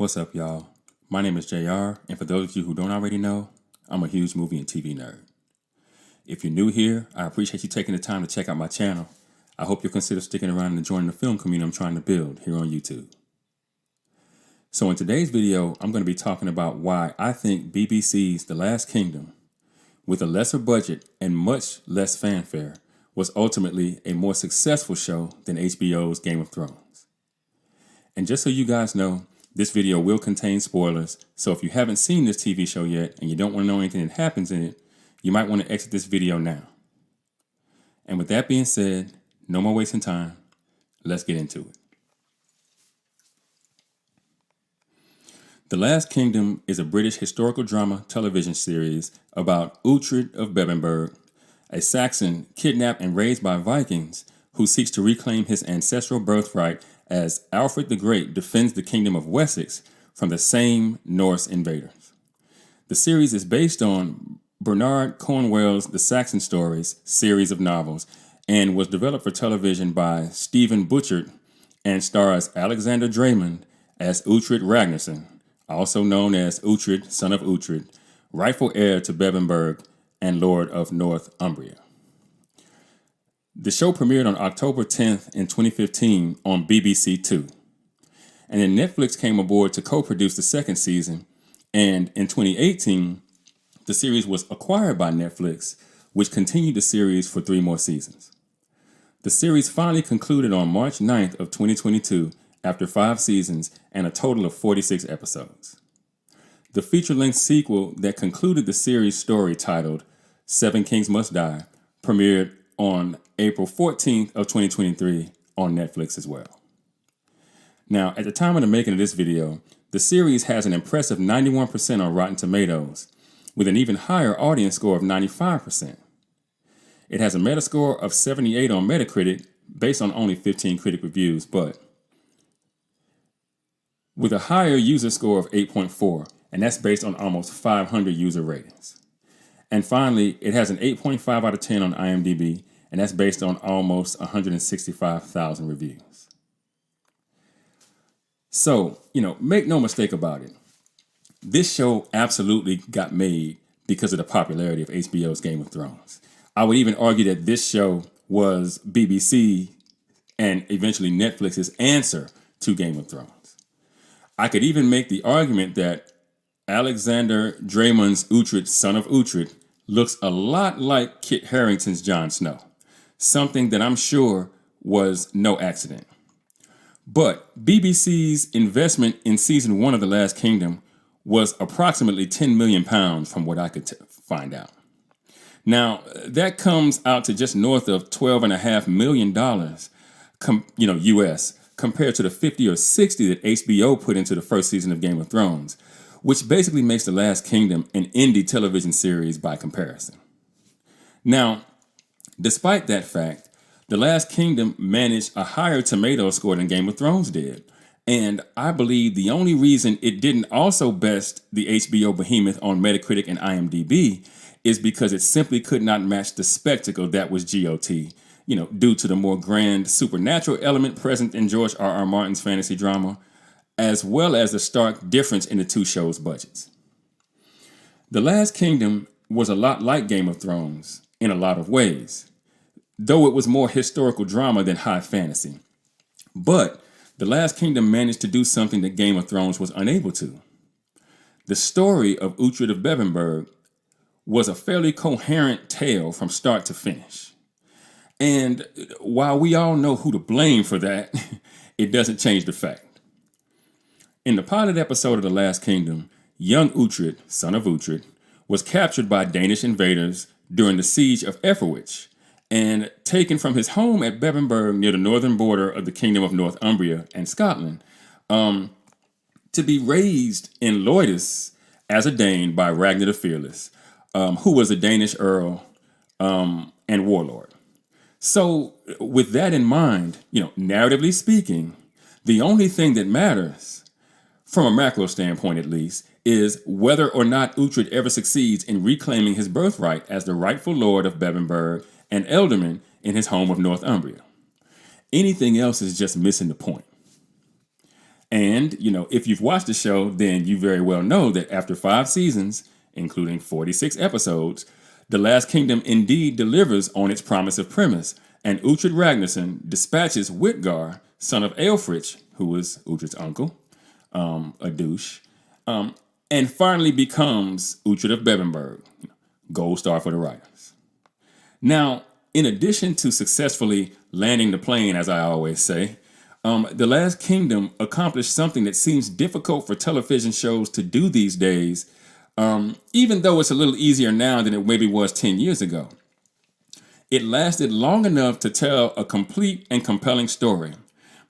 What's up, y'all? My name is JR, and for those of you who don't already know, I'm a huge movie and TV nerd. If you're new here, I appreciate you taking the time to check out my channel. I hope you'll consider sticking around and joining the film community I'm trying to build here on YouTube. So in today's video, I'm going to be talking about why I think BBC's The Last Kingdom, with a lesser budget and much less fanfare, was ultimately a more successful show than HBO's Game of Thrones. And just so you guys know, this video will contain spoilers, so if you haven't seen this TV show yet and you don't want to know anything that happens in it, you might want to exit this video now. And with that being said, no more wasting time, let's get into it. The Last Kingdom is a British historical drama television series about Uhtred of Bebbanburg, a Saxon kidnapped and raised by Vikings who seeks to reclaim his ancestral birthright as Alfred the Great defends the kingdom of Wessex from the same Norse invaders. The series is based on Bernard Cornwell's The Saxon Stories series of novels and was developed for television by Stephen Butchert and stars Alexander Draymond as Uhtred Ragnarsson, also known as Uhtred, son of Uhtred, rightful heir to Bebbanburg and Lord of Northumbria. The show premiered on October 10th in 2015 on BBC Two. And then Netflix came aboard to co-produce the second season, and in 2018, the series was acquired by Netflix, which continued the series for 3 more seasons. The series finally concluded on March 9th of 2022 after 5 seasons and a total of 46 episodes. The feature-length sequel that concluded the series story titled Seven Kings Must Die premiered on April 14th of 2023 on Netflix as well. Now, at the time of the making of this video, the series has an impressive 91% on Rotten Tomatoes, with an even higher audience score of 95%. It has a Metascore of 78 on Metacritic, based on only 15 critic reviews, but with a higher user score of 8.4, and that's based on almost 500 user ratings. And finally, it has an 8.5 out of 10 on IMDb, and that's based on almost 165,000 reviews. So, make no mistake about it. This show absolutely got made because of the popularity of HBO's Game of Thrones. I would even argue that this show was BBC and eventually Netflix's answer to Game of Thrones. I could even make the argument that Alexander Draymond's Uhtred, son of Uhtred, looks a lot like Kit Harington's Jon Snow, something that I'm sure was no accident. But BBC's investment in season 1 of The Last Kingdom was approximately £10 million from what I could find out. Now, that comes out to just north of $12.5 million, US, compared to the 50 or 60 that HBO put into the first season of Game of Thrones, which basically makes The Last Kingdom an indie television series by comparison. Now, despite that fact, The Last Kingdom managed a higher tomato score than Game of Thrones did, and I believe the only reason it didn't also best the HBO behemoth on Metacritic and IMDb is because it simply could not match the spectacle that was GOT, due to the more grand supernatural element present in George R.R. Martin's fantasy drama, as well as the stark difference in the two shows' budgets. The Last Kingdom was a lot like Game of Thrones in a lot of ways, though it was more historical drama than high fantasy. But The Last Kingdom managed to do something that Game of Thrones was unable to. The story of Uhtred of Bebbanburg was a fairly coherent tale from start to finish. And while we all know who to blame for that, it doesn't change the fact. In the pilot episode of The Last Kingdom, young Uhtred, son of Uhtred, was captured by Danish invaders during the siege of Eoferwic and taken from his home at Bebbanburg near the northern border of the Kingdom of Northumbria and Scotland to be raised in Loidis as a Dane by Ragnar the Fearless, who was a Danish earl and warlord. So with that in mind, narratively speaking, the only thing that matters, from a macro standpoint at least, is whether or not Uhtred ever succeeds in reclaiming his birthright as the rightful lord of Bebbanburg and Ealdorman in his home of Northumbria. Anything else is just missing the point. And, if you've watched the show, then you very well know that after 5 seasons, including 46 episodes, The Last Kingdom indeed delivers on its promise of premise, and Uhtred Ragnarsson dispatches Witgar, son of Aelfric, who was Uhtred's uncle, a douche, and finally becomes Uhtred of Bebbanburg, gold star for the writers. Now, in addition to successfully landing the plane, as I always say, The Last Kingdom accomplished something that seems difficult for television shows to do these days, even though it's a little easier now than it maybe was 10 years ago. It lasted long enough to tell a complete and compelling story,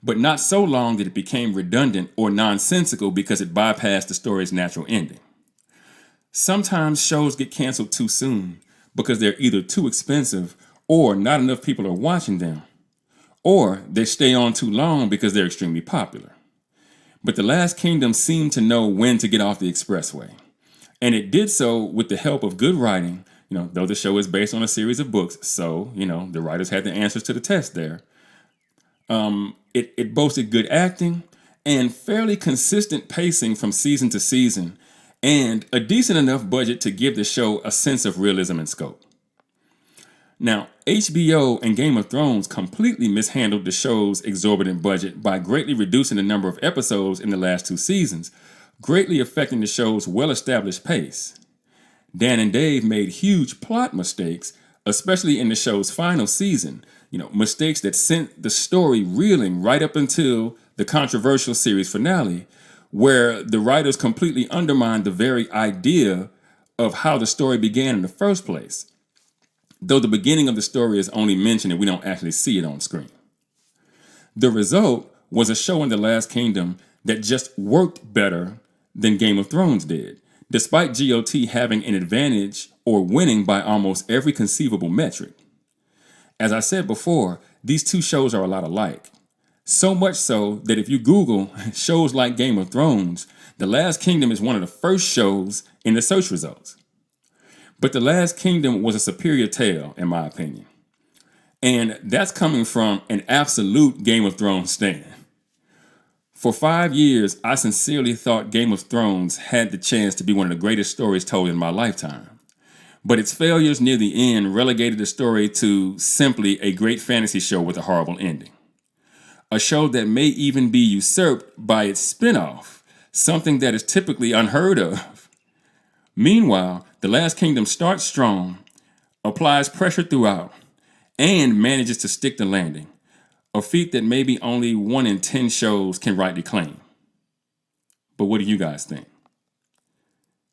but not so long that it became redundant or nonsensical because it bypassed the story's natural ending. Sometimes shows get canceled too soon because they're either too expensive or not enough people are watching them, or they stay on too long because they're extremely popular. But The Last Kingdom seemed to know when to get off the expressway. And it did so with the help of good writing, though the show is based on a series of books, so, the writers had the answers to the test there. It boasted good acting and fairly consistent pacing from season to season, and a decent enough budget to give the show a sense of realism and scope. Now, HBO and Game of Thrones completely mishandled the show's exorbitant budget by greatly reducing the number of episodes in the last 2 seasons, greatly affecting the show's well-established pace. Dan and Dave made huge plot mistakes, especially in the show's final season, mistakes that sent the story reeling right up until the controversial series finale, where the writers completely undermined the very idea of how the story began in the first place, though the beginning of the story is only mentioned and we don't actually see it on screen. The result was a show in The Last Kingdom that just worked better than Game of Thrones did, despite GOT having an advantage or winning by almost every conceivable metric. As I said before, these two shows are a lot alike. So much so that if you Google shows like Game of Thrones, The Last Kingdom is one of the first shows in the search results. But The Last Kingdom was a superior tale, in my opinion. And that's coming from an absolute Game of Thrones stan. For 5 years, I sincerely thought Game of Thrones had the chance to be one of the greatest stories told in my lifetime. But its failures near the end relegated the story to simply a great fantasy show with a horrible ending. A show that may even be usurped by its spin-off, something that is typically unheard of. Meanwhile, The Last Kingdom starts strong, applies pressure throughout, and manages to stick the landing, a feat that maybe only 1 in 10 shows can rightly claim. But what do you guys think?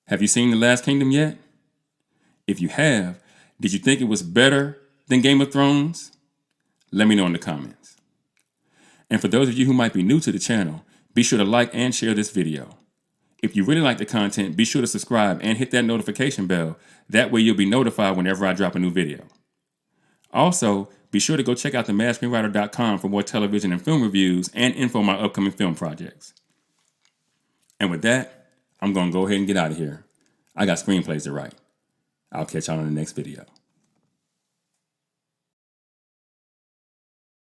Have you seen The Last Kingdom yet? If you have, did you think it was better than Game of Thrones? Let me know in the comments. And for those of you who might be new to the channel, be sure to like and share this video. If you really like the content, be sure to subscribe and hit that notification bell. That way you'll be notified whenever I drop a new video. Also, be sure to go check out themadScreenwriter.com for more television and film reviews and info on my upcoming film projects. And with that, I'm going to go ahead and get out of here. I got screenplays to write. I'll catch y'all in the next video.